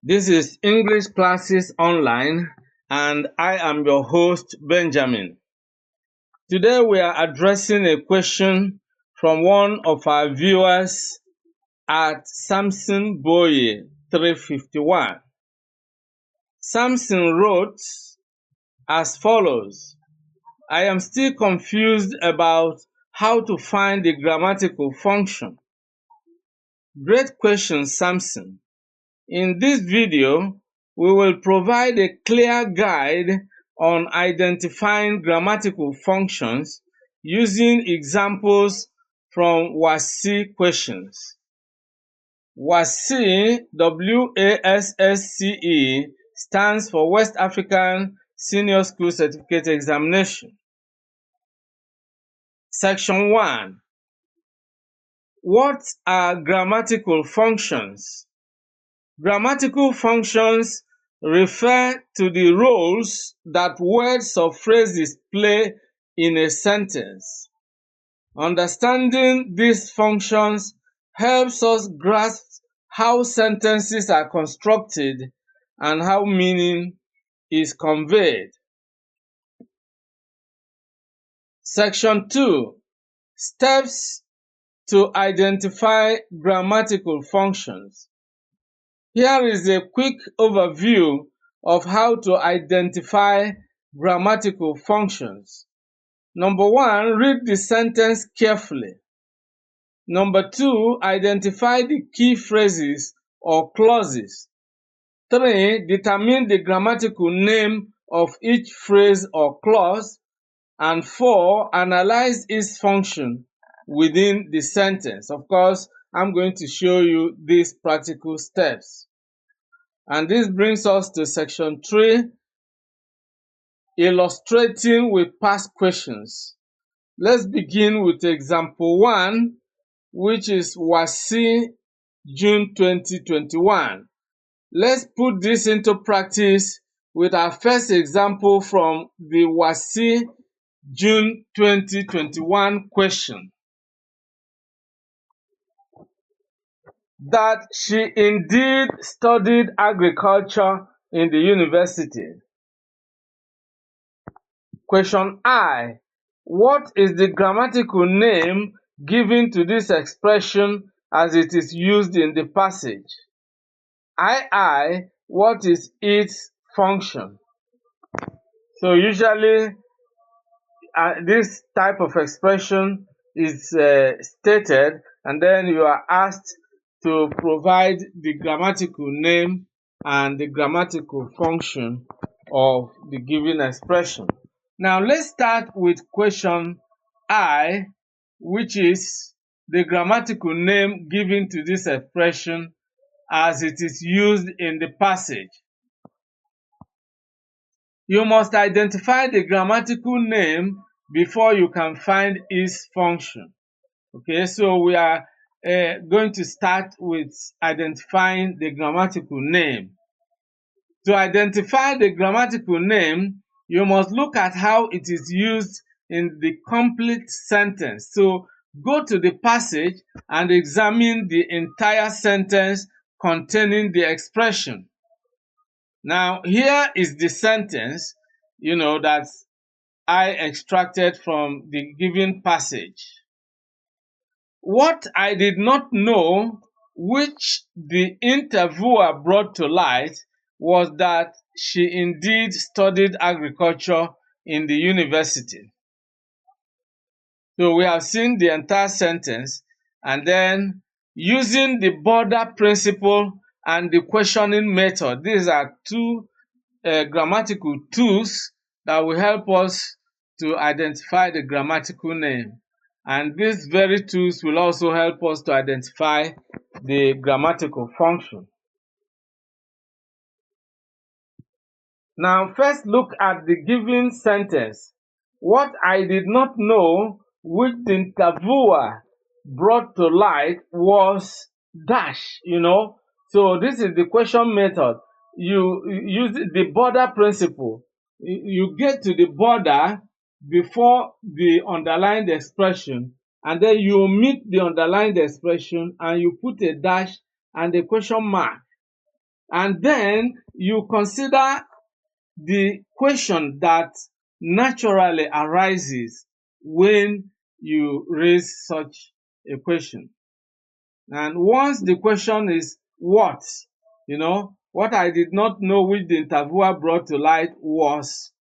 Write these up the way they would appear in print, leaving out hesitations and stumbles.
This is English Classes Online, and I am your host, Benjamin. Today we are addressing a question from one of our viewers at Samson Boye 351. Samson wrote as follows: I am still confused about how to find the grammatical function. Great question, Samson. In this video, we will provide a clear guide on identifying grammatical functions using examples from WASSCE questions. WASSCE, W-A-S-S-C-E, stands for West African Senior School Certificate Examination. Section 1. What are grammatical functions? Grammatical functions refer to the roles that words or phrases play in a sentence. Understanding these functions helps us grasp how sentences are constructed and how meaning is conveyed. Section 2. Steps to identify grammatical functions. Here is a quick overview of how to identify grammatical functions. Number 1, read the sentence carefully. Number 2, identify the key phrases or clauses. 3, determine the grammatical name of each phrase or clause. And 4, analyze its function within the sentence. Of course, I'm going to show you these practical steps. And this brings us to section 3, illustrating with past questions. Let's begin with example 1, which is WASSCE June 2021. Let's put this into practice with our first example from the WASSCE June 2021 question. That she indeed studied agriculture in the university. Question I. What is the grammatical name given to this expression as it is used in the passage? II. What is its function? So usually this type of expression is stated, and then you are asked to provide the grammatical name and the grammatical function of the given expression. Now let's start with question I, which is the grammatical name given to this expression as it is used in the passage. You must identify the grammatical name before you can find its function. Okay, so we are going to start with identifying the grammatical name. To identify the grammatical name, you must look at how it is used in the complete sentence. So go to the passage and examine the entire sentence containing the expression. Now, here is the sentence, that I extracted from the given passage. What I did not know, which the interviewer brought to light, was that she indeed studied agriculture in the university. So we have seen the entire sentence, and then using the border principle and the questioning method. These are two grammatical tools that will help us to identify the grammatical name. And these very tools will also help us to identify the grammatical function. Now, first look at the given sentence. What I did not know, which the interviewer brought to light, was dash, So this is the question method. You use the border principle. You get to the border before the underlined expression, and then you omit the underlined expression and you put a dash and a question mark. And then you consider the question that naturally arises when you raise such a question. And once the question is what, what I did not know which the interviewer brought to light was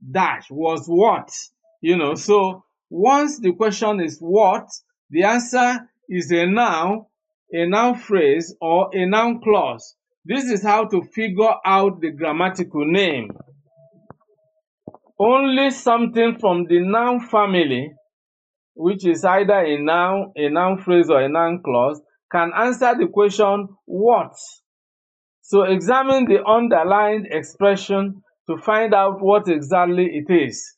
dash, was what, So once the question is what, the answer is a noun phrase, or a noun clause. This is how to figure out the grammatical name. Only something from the noun family, which is either a noun phrase, or a noun clause, can answer the question what. So examine the underlined expression to find out what exactly it is.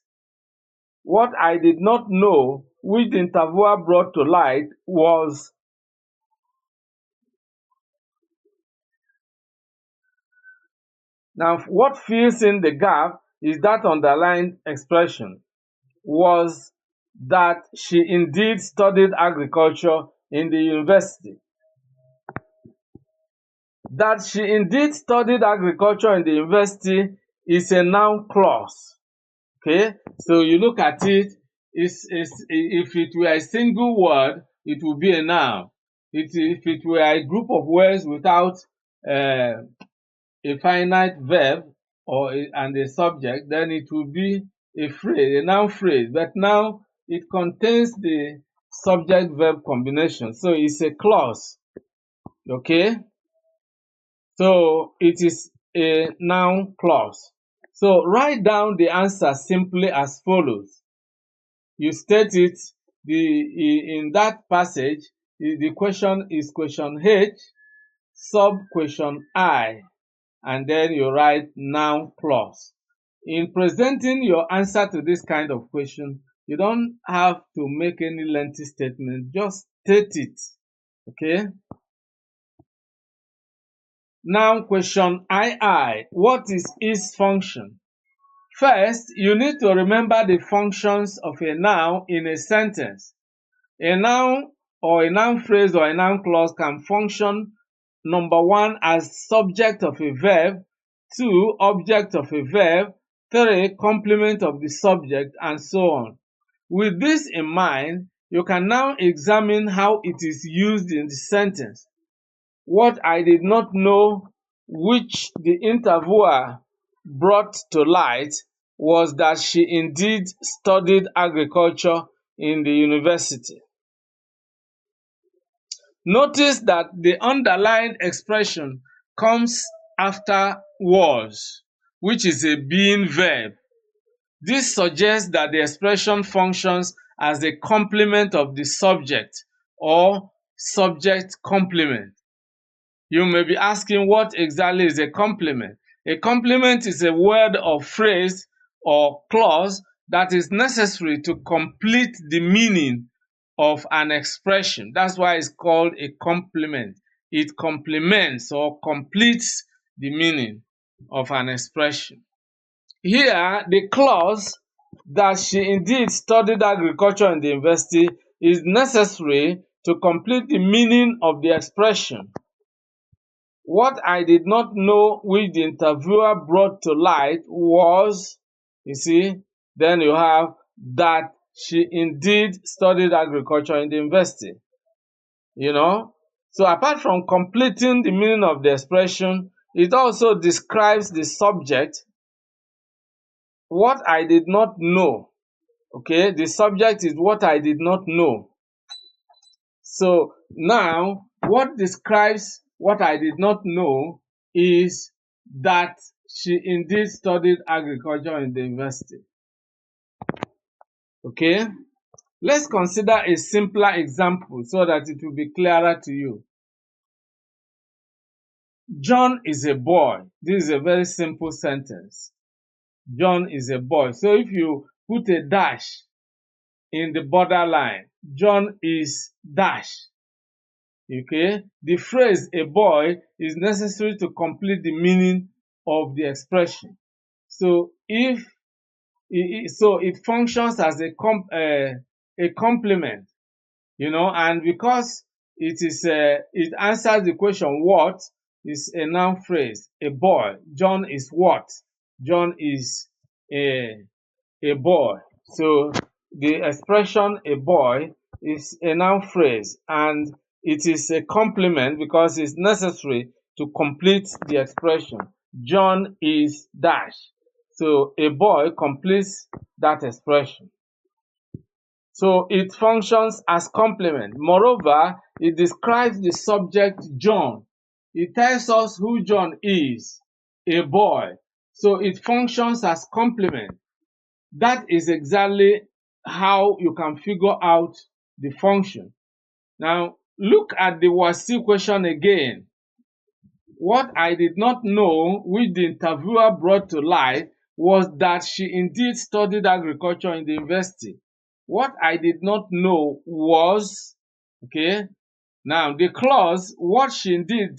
What I did not know, which the interviewer brought to light, was. Now, what fills in the gap is that underlined expression. Was that she indeed studied agriculture in the university. That she indeed studied agriculture in the university is a noun clause. Okay, so you look at it, if it were a single word, it would be a noun. If it were a group of words without a finite verb and a subject, then it would be a phrase, a noun phrase. But now it contains the subject-verb combination, so it's a clause. Okay, so it is a noun clause. So write down the answer simply as follows. You state it in that passage. The question is question H, sub question I, and then you write noun clause. In presenting your answer to this kind of question, you don't have to make any lengthy statement, just state it. Okay? Now question II. What is its function? First, you need to remember the functions of a noun in a sentence. A noun or a noun phrase or a noun clause can function, number one, as subject of a verb, two, object of a verb, three, complement of the subject, and so on. With this in mind, you can now examine how it is used in the sentence. What I did not know, which the interviewer brought to light, was that she indeed studied agriculture in the university. Notice that the underlined expression comes after was, which is a being verb. This suggests that the expression functions as a complement of the subject, or subject complement. You may be asking, what exactly is a complement? A complement is a word or phrase or clause that is necessary to complete the meaning of an expression. That's why it's called a complement. It complements or completes the meaning of an expression. Here, the clause that she indeed studied agriculture in the university is necessary to complete the meaning of the expression. What I did not know, which the interviewer brought to light, was, you see, then you have that she indeed studied agriculture in the university. So apart from completing the meaning of the expression, it also describes the subject. What I did not know. Okay, the subject is what I did not know. So now, what describes what I did not know is that she indeed studied agriculture in the university. Okay, let's consider a simpler example so that it will be clearer to you. John is a boy. This is a very simple sentence. John is a boy. So if you put a dash in the borderline, John is dash. Okay, the phrase a boy is necessary to complete the meaning of the expression. So it functions as a complement, and because it answers the question what, is a noun phrase. A boy. John is what? John is a boy. So the expression a boy is a noun phrase, and it is a complement because it's necessary to complete the expression. John is dash. So a boy completes that expression. So it functions as complement. Moreover, it describes the subject John. It tells us who John is, a boy. So it functions as complement. That is exactly how you can figure out the function. Now, look at the WASSCE question again. What I did not know, which the interviewer brought to light, was that she indeed studied agriculture in the university. What I did not know was, okay, now the clause, what she indeed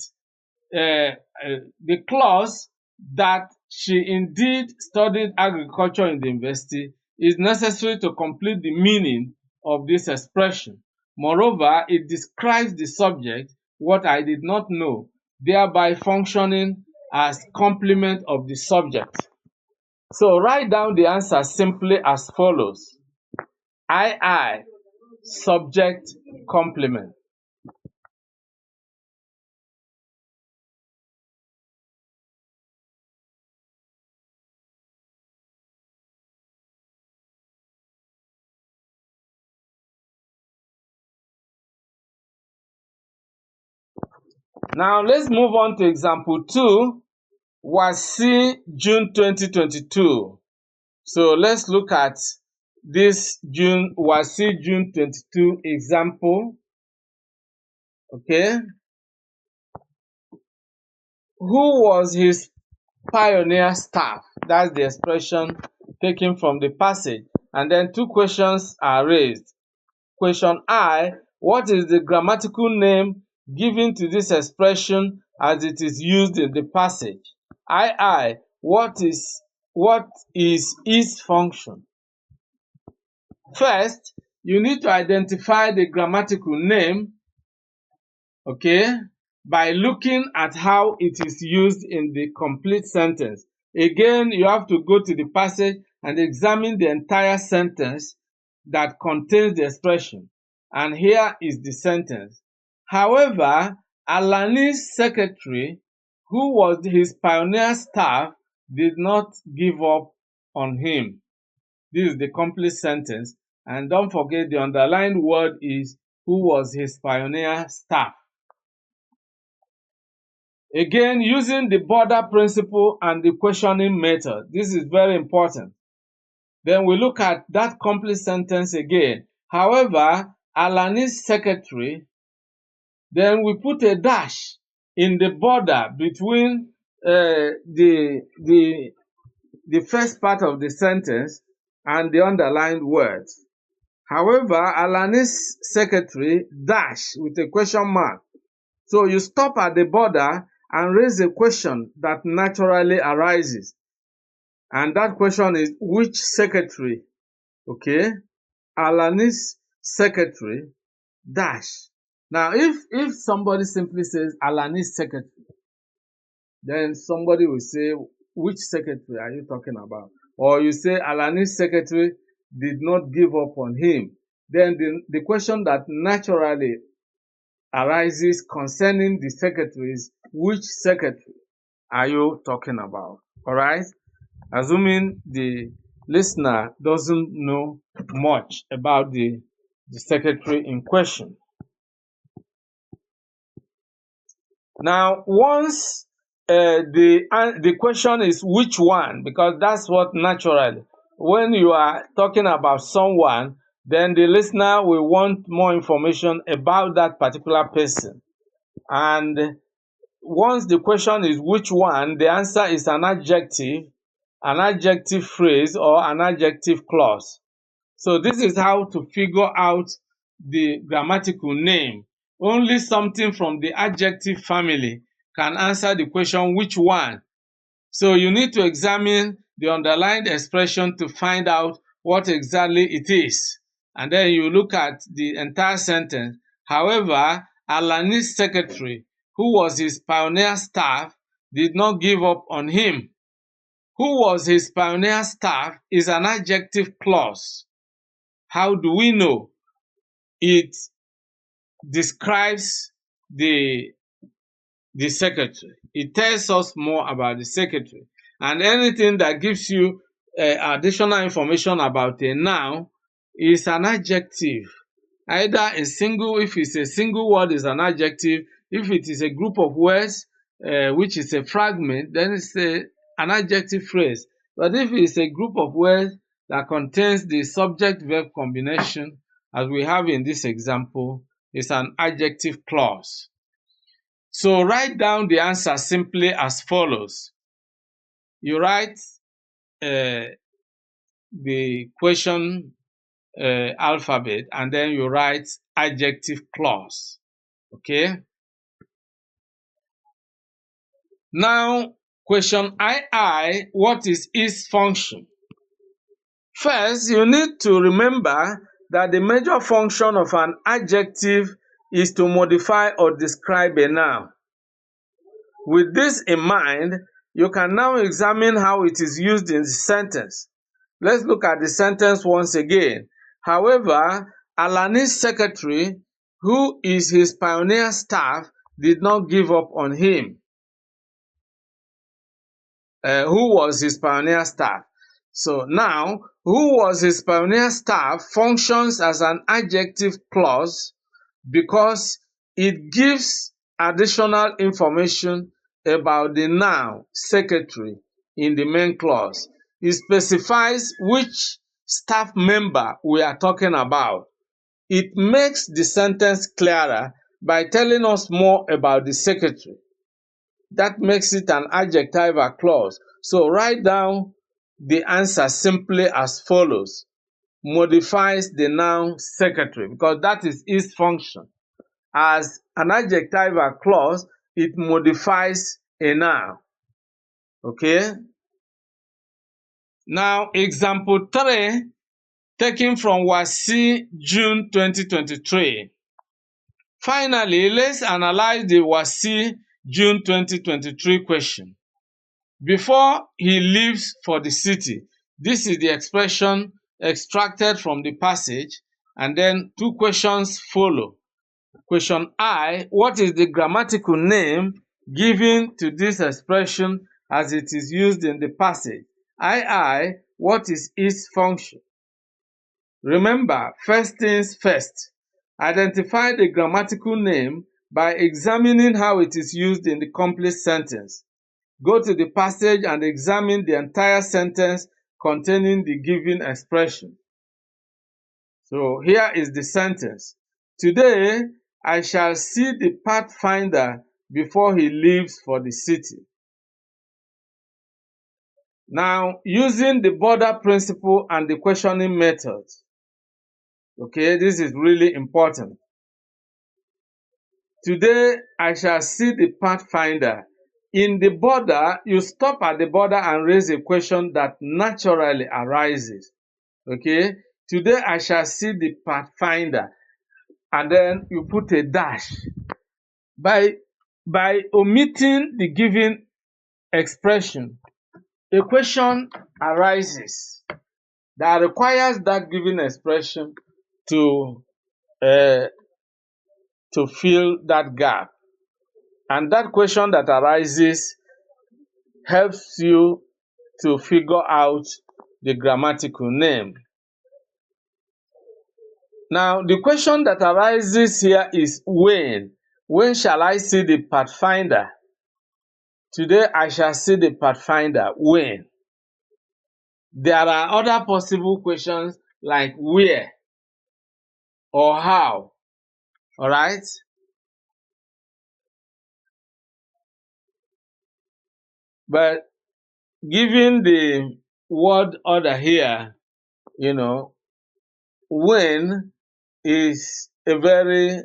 the clause that she indeed studied agriculture in the university is necessary to complete the meaning of this expression. Moreover, it describes the subject, what I did not know, thereby functioning as complement of the subject. So write down the answer simply as follows. I, subject, complement. Now let's move on to example 2. WASSCE June 2022. So let's look at this WASSCE June 22 example. Okay. Who was his pioneer staff? That's the expression taken from the passage. And then two questions are raised. Question I, what is the grammatical name given to this expression as it is used in the passage? I, what is its function? First, you need to identify the grammatical name, okay, by looking at how it is used in the complete sentence. Again, you have to go to the passage and examine the entire sentence that contains the expression. And here is the sentence. However, Alani's secretary, who was his pioneer staff, did not give up on him. This is the complete sentence. And don't forget the underlined word is who was his pioneer staff. Again, using the border principle and the questioning method. This is very important. Then we look at that complete sentence again. However, Alani's secretary, then we put a dash in the border between the first part of the sentence and the underlined words. However, Alani's secretary dash with a question mark. So you stop at the border and raise a question that naturally arises. And that question is, which secretary? Okay. Alani's secretary dash. Now, if somebody simply says Alani's secretary, then somebody will say, which secretary are you talking about? Or you say Alani's secretary did not give up on him. Then the question that naturally arises concerning the secretaries, which secretary are you talking about? All right. Assuming the listener doesn't know much about the secretary in question. Now, once the question is which one, because that's what naturally, when you are talking about someone, then the listener will want more information about that particular person. And once the question is which one, the answer is an adjective phrase, or an adjective clause. So this is how to figure out the grammatical name. Only something from the adjective family can answer the question which one. So you need to examine the underlined expression to find out what exactly it is. And then you look at the entire sentence. However, Alani's secretary who was his pioneer staff, did not give up on him. Who was his pioneer staff is an adjective clause. How do we know? It describes the secretary. It tells us more about the secretary. And anything that gives you additional information about a noun is an adjective. Either a single, if it's a single word, is an adjective. If it is a group of words, which is a fragment, then it's an adjective phrase. But if it's a group of words that contains the subject-verb combination, as we have in this example, it's an adjective clause. So write down the answer simply as follows. You write the question alphabet, and then you write adjective clause. Okay? Now, question II, what is its function? First, you need to remember that the major function of an adjective is to modify or describe a noun. With this in mind, you can now examine how it is used in the sentence. Let's look at the sentence once again. However, Alani's secretary, who is his pioneer staff, did not give up on him. Who was his pioneer staff? So now, who was his pioneer staff functions as an adjective clause because it gives additional information about the noun secretary in the main clause. It specifies which staff member we are talking about. It makes the sentence clearer by telling us more about the secretary. That makes it an adjectival clause. So write down the answer simply as follows. Modifies the noun secretary, because that is its function. As an adjectival clause, it modifies a noun. Okay? Now, example 3, taken from WASSCE June 2023. Finally, let's analyze the WASSCE June 2023 question. Before he leaves for the city, this is the expression extracted from the passage, and then two questions follow. Question I, what is the grammatical name given to this expression as it is used in the passage? II, what is its function? Remember, first things first. Identify the grammatical name by examining how it is used in the complete sentence. Go to the passage and examine the entire sentence containing the given expression. So here is the sentence. Today, I shall see the pathfinder before he leaves for the city. Now, using the border principle and the questioning method. Okay, this is really important. Today, I shall see the pathfinder. In the border, you stop at the border and raise a question that naturally arises. Okay, today I shall see the pathfinder, and then you put a dash. By omitting the given expression, a question arises that requires that given expression to fill that gap. And that question that arises helps you to figure out the grammatical name. Now, the question that arises here is when. When shall I see the pathfinder? Today I shall see the pathfinder. When? There are other possible questions like where or how. All right? But given the word order here, when is a very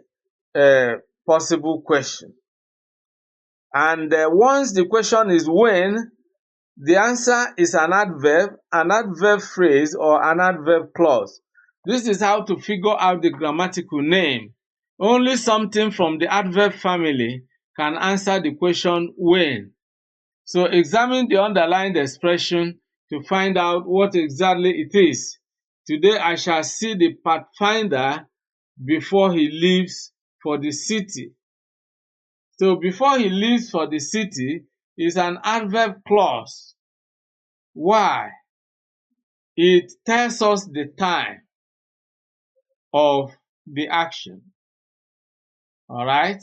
possible question. And once the question is when, the answer is an adverb phrase, or an adverb clause. This is how to figure out the grammatical name. Only something from the adverb family can answer the question when. So examine the underlined expression to find out what exactly it is. Today I shall see the pathfinder before he leaves for the city. So before he leaves for the city is an adverb clause. Why? It tells us the time of the action. Alright?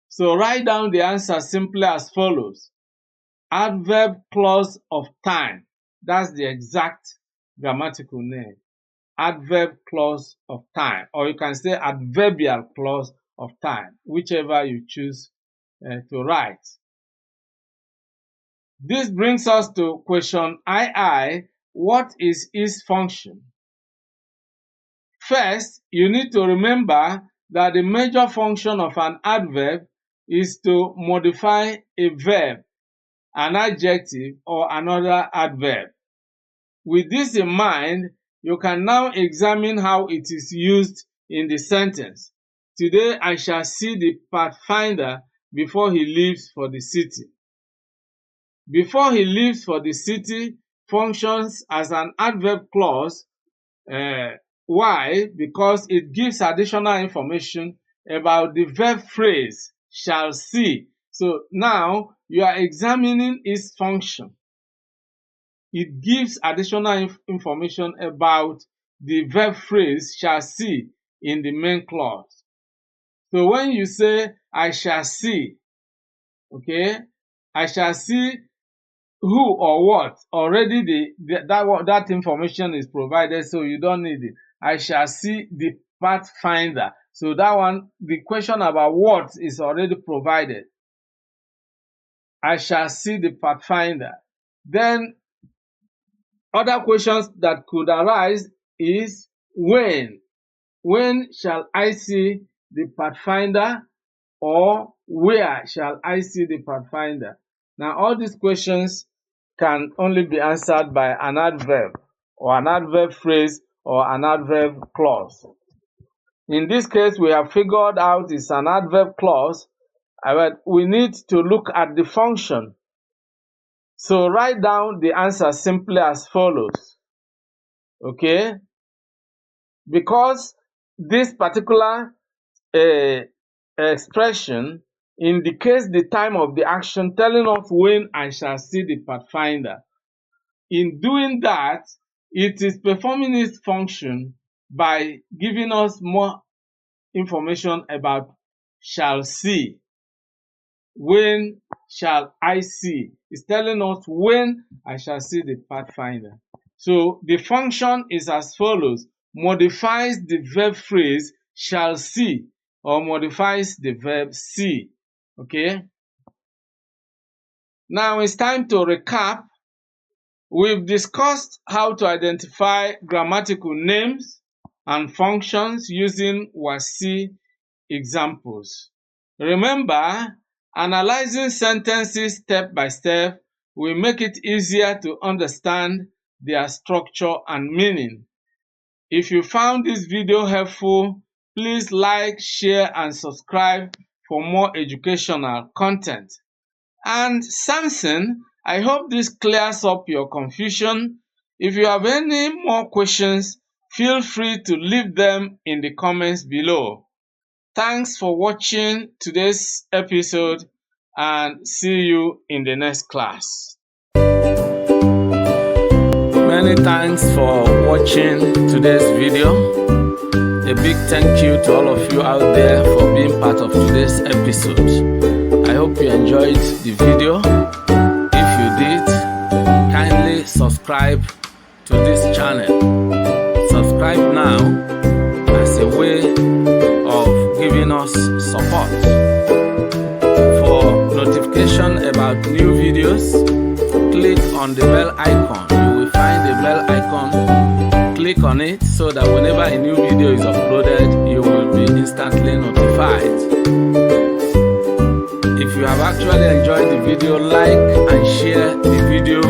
So write down the answer simply as follows. Adverb clause of time. That's the exact grammatical name. Adverb clause of time. Or you can say adverbial clause of time, whichever you choose to write. This brings us to question II. What is its function? First, you need to remember that the major function of an adverb is to modify a verb, an adjective, or another adverb. With this in mind, you can now examine how it is used in the sentence. Today I shall see the pathfinder before he leaves for the city. Before he leaves for the city functions as an adverb clause. Why? Because it gives additional information about the verb phrase shall see. So now you are examining its function. It gives additional information about the verb phrase shall see in the main clause. So when you say I shall see, okay, I shall see who or what, already that information is provided, so you don't need it. I shall see the pathfinder. So that one, the question about what is already provided. I shall see the pathfinder. Then other questions that could arise is when. When shall I see the pathfinder, or where shall I see the pathfinder? Now all these questions can only be answered by an adverb, or an adverb phrase, or an adverb clause. In this case, we have figured out it's an adverb clause, but we need to look at the function. So write down the answer simply as follows. Okay? Because this particular expression indicates the time of the action, telling us when I shall see the pathfinder. In doing that, it is performing its function by giving us more information about shall see. When shall I see? It's telling us when I shall see the pathfinder. So the function is as follows. Modifies the verb phrase shall see, or modifies the verb see. Okay? Now it's time to recap. We've discussed how to identify grammatical names and functions using WASSCE examples. Remember, analyzing sentences step by step will make it easier to understand their structure and meaning. If you found this video helpful, please like, share, and subscribe for more educational content. And Samson, I hope this clears up your confusion. If you have any more questions, feel free to leave them in the comments below. Thanks for watching today's episode, and see you in the next class. Many thanks for watching today's video. A big thank you to all of you out there for being part of today's episode. I hope you enjoyed the video. If you did, kindly subscribe to this channel. Subscribe now as a way of giving us support. For notification about new videos, click on the bell icon. You will find the bell icon. Click on it so that whenever a new video is uploaded, you will be instantly notified. If you have actually enjoyed the video, like and share the video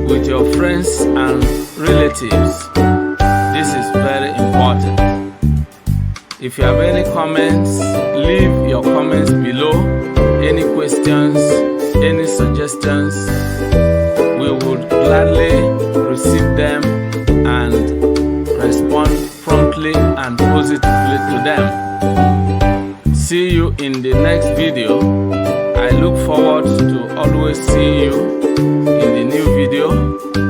with your friends and relatives. This is very important. If you have any comments, leave your comments below. Any questions, any suggestions, we would gladly receive them and respond promptly and positively to them. See you in the next video. I look forward to always seeing you in the new video.